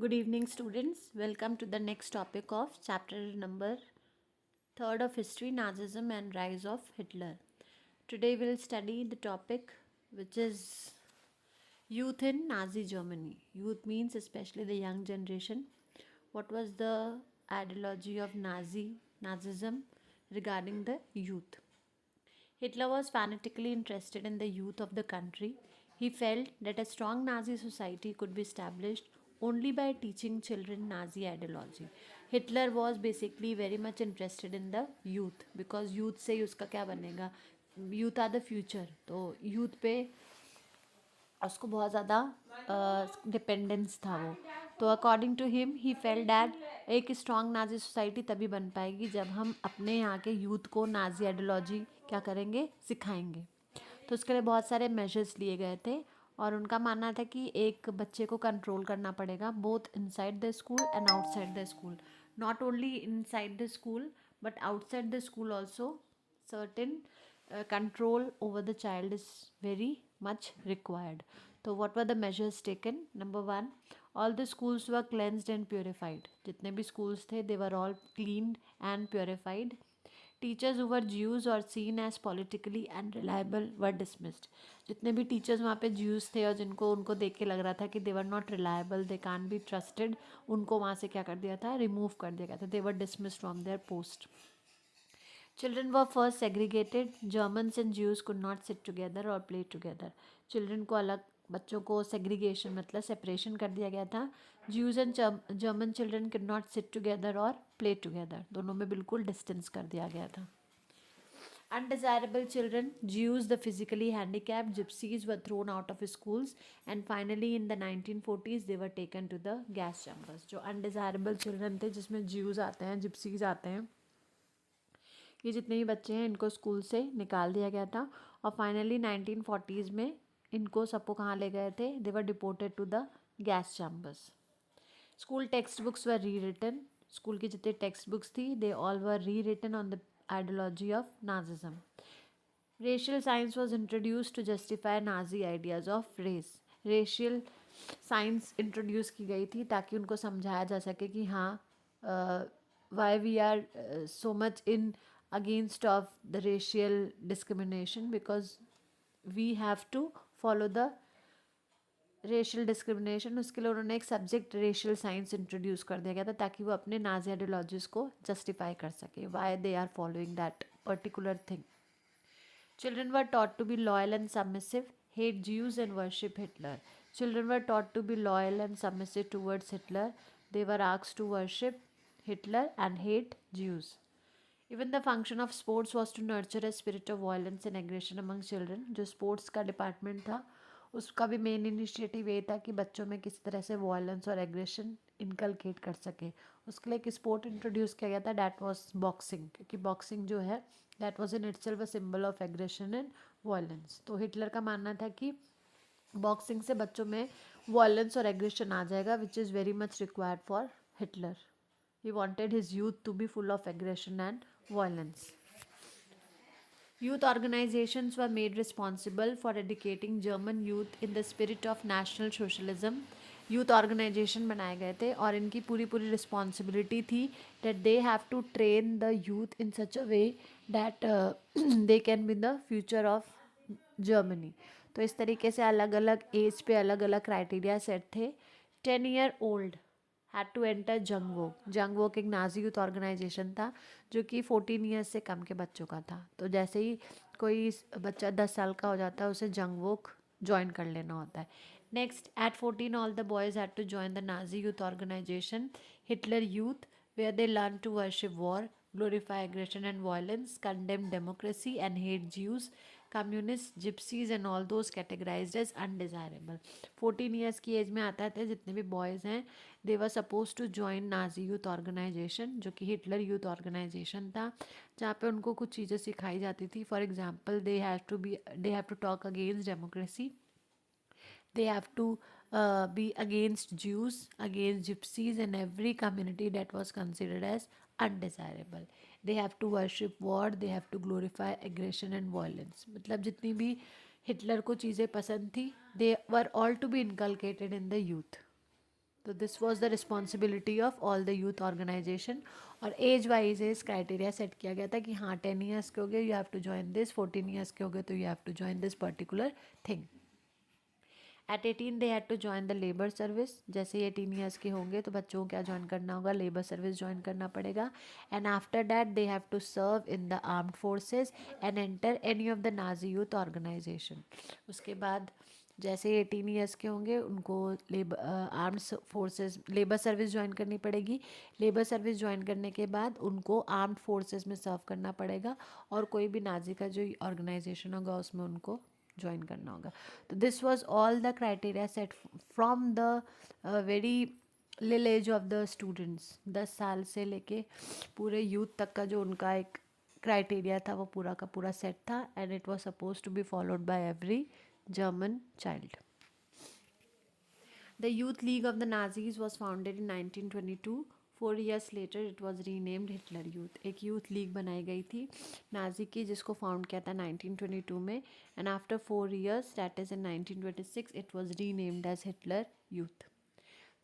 Good evening, students. Welcome to the next topic of chapter number 3rd of History, Nazism and Rise of Hitler. Today we'll study the topic which is youth in Nazi Germany. Youth means especially the young generation. What was the ideology of Nazism regarding the youth? Hitler was fanatically interested in the youth of the country. He felt that a strong Nazi society could be established only by teaching children Nazi ideology. Hitler was basically very much interested in the youth because youth से ही उसका क्या बनेगा, youth are the future. तो youth पे उसको बहुत ज़्यादा dependence था वो. तो according to him he felt that एक स्ट्रॉन्ग नाजी सोसाइटी तभी बन पाएगी जब हम अपने यहाँ के यूथ को नाजी आइडियोलॉजी क्या करेंगे, सिखाएंगे. तो उसके लिए बहुत सारे मेजर्स लिए गए थे और उनका मानना था कि एक बच्चे को कंट्रोल करना पड़ेगा both inside the school and outside the school. Not only inside the school but outside the school also certain control over the child is very much required. So what were the measures taken? Number one, all the schools were cleansed and purified. जितने भी schools थे they were all cleaned and purified. Teachers who were Jews or seen as politically unreliable were dismissed. जितने भी teachers वहाँ पे Jews थे और जिनको उनको देख के लग रहा था कि they were not reliable, they can't be trusted, उनको वहाँ से क्या कर दिया था, remove कर दिया गया था. They were dismissed from their post. Children were first segregated. Germans and Jews could not sit together or play together. Children को अलग, बच्चों को segregation मतलब separation कर दिया गया था. Jews and German children could not sit together or play together. दोनों में बिल्कुल distance कर दिया गया था. Undesirable children, Jews, the physically handicapped, gypsies were thrown out of schools, and finally in the 1940s they were taken to the gas chambers. जो undesirable children थे जिसमें Jews आते हैं, gypsies आते हैं, ये जितने भी बच्चे हैं इनको स्कूल से निकाल दिया गया था और फाइनली 1940s में इनको सबको कहाँ ले गए थे, they were deported to the gas chambers. School text books were rewritten. School की जितने टेक्स्ट बुक्स थी दे all were rewritten on the ideology of Nazism. Racial science was introduce to justify Nazi ideas of race. Racial science introduce की गई थी ताकि उनको समझाया जा सके कि हाँ why we are so much in against of the racial discrimination because we have to follow the racial discrimination. उसके लिए उन्होंने एक सब्जेक्ट रेशियल साइंस इंट्रोड्यूस कर दिया गया था ताकि वो अपने नाजी आइडियोलॉजीज को जस्टिफाई कर सके why they are following that particular thing. Children were taught to be loyal and submissive, hate Jews and worship Hitler. Children were taught to be loyal and submissive towards Hitler. They were asked to worship Hitler and hate Jews. Even the function of sports was to nurture a spirit of violence and aggression among children. जो sports का department था उसका भी main initiative ये था कि बच्चों में किस तरह से वायलेंस और एग्रेशन इनकलकेट कर सके. उसके लिए एक स्पोर्ट इंट्रोड्यूस किया गया था, डैट वाज बॉक्सिंग, क्योंकि बॉक्सिंग जो है that was in itself a symbol of aggression and violence. तो हिटलर का मानना था कि बॉक्सिंग से बच्चों में वायलेंस और एग्रेशन आ जाएगा which is very much required for Hitler. He wanted his youth to be full of aggression and violence. Youth organizations were made responsible for educating German youth in the spirit of National Socialism. Youth organisation बनाए गए थे और इनकी पूरी पूरी responsibility थी that they have to train the youth in such a way that they can be the future of Germany. तो इस तरीके से अलग अलग एज पे अलग अलग क्राइटेरिया सेट थे. 10 year old had to enter Jungvolk. Jungvolk एक नाजी यूथ ऑर्गेनाइजेशन था जो कि 14 ईयर्स से कम के बच्चों का था. तो जैसे ही कोई बच्चा 10 साल का हो जाता है उसे जंगवोक ज्वाइन कर लेना होता है. Next, at 14 all the boys had to join the Nazi youth organisation Hitler youth where they learn to worship war, glorify aggression and violence, condemn democracy and hate Jews, communists, gypsies and all those categorized as undesirable. 14 years की age में आता थे जितने भी boys हैं they were suppose to join Nazi youth organisation जो कि Hitler youth organisation था जहाँ पे उनको कुछ चीज़ें सिखाई जाती थी. For example they have to talk against democracy, they have to be against Jews, against gypsies and every community that was considered as undesirable. They have to worship war, they have to glorify aggression and violence. मतलब जितनी भी Hitler को चीज़ें पसंद थी they were all to be inculcated in the youth. तो this was the responsibility of all the youth organisation. और age wise age criteria set किया गया था कि हाँ 10 ईयर्स के हो गए you have to join this, 14 years के हो गए तो you have to join this particular thing. At 18 they had to join the labour service. जैसे ही 18 ईयर्स के होंगे तो बच्चों को क्या ज्वाइन करना होगा, लेबर सर्विस ज्वाइन करना पड़ेगा. And after that they have to serve in the armed forces and enter any of the Nazi youth organisation. उसके बाद जैसे 18 ईयर्स के होंगे उनको labour armed forces labour service join करनी पड़ेगी. लेबर सर्विस ज्वाइन करने के बाद उनको आर्म्ड फोर्सेज में सर्व करना पड़ेगा और कोई भी नाजी का जो ऑर्गेनाइजेशन होगा उसमें उनको ज्वाइन करना होगा. तो this was all the criteria set from the very लिल एज ऑफ द स्टूडेंट्स. 10 साल से लेके पूरे यूथ तक का जो उनका एक क्राइटेरिया था वो पूरा का पूरा सेट था. And it was suppose to be followed by every German child. The Youth League of the Nazis was founded in 1922. 4 years later it was renamed Hitler Youth. एक यूथ लीग बनाई गई थी नाजी की जिसको found किया था 1922 में. And after 4 years that is in 1926 it was renamed as Hitler Youth.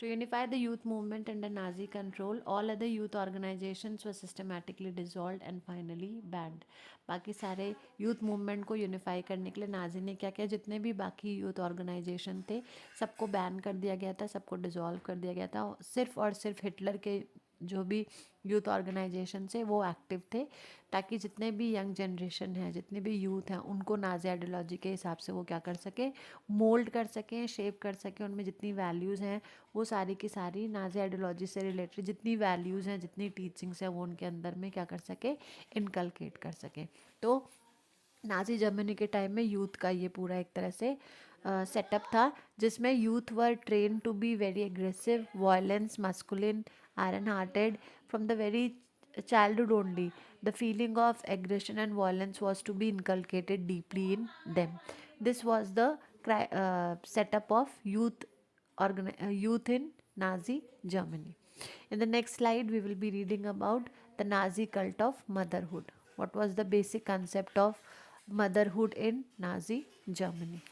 To unify the youth movement under Nazi control, all other youth organizations were systematically dissolved and finally banned. बाकी सारे youth movement को unify करने के लिए Nazi ने क्या किया, जितने भी बाकी यूथ ऑर्गेनाइजेशन थे सबको बैन कर दिया गया था, सबको डिसॉल्व कर दिया गया था. सिर्फ और सिर्फ हिटलर के जो भी यूथ ऑर्गेनाइजेशन से वो एक्टिव थे ताकि जितने भी यंग जनरेशन है, जितने भी यूथ हैं उनको नाजी आइडियोलॉजी के हिसाब से वो क्या कर सके, मोल्ड कर सकें, शेप कर सकें. उनमें जितनी वैल्यूज़ हैं वो सारी की सारी नाजी आइडियोलॉजी से रिलेटेड जितनी वैल्यूज़ हैं, जितनी टीचिंग्स हैं वो उनके अंदर में क्या कर सके, इनकलकेट कर सके. तो नाजी जर्मनी के टाइम में यूथ का ये पूरा एक तरह से सेटअप था जिसमें youth were train to be very aggressive, violence, masculine, iron hearted from the very childhood only. The feeling of aggression and violence was to be inculcated deeply in them. This was the setup of youth in Nazi Germany. In the next slide, we will be reading about the Nazi cult of motherhood. What was the basic concept of motherhood in Nazi Germany?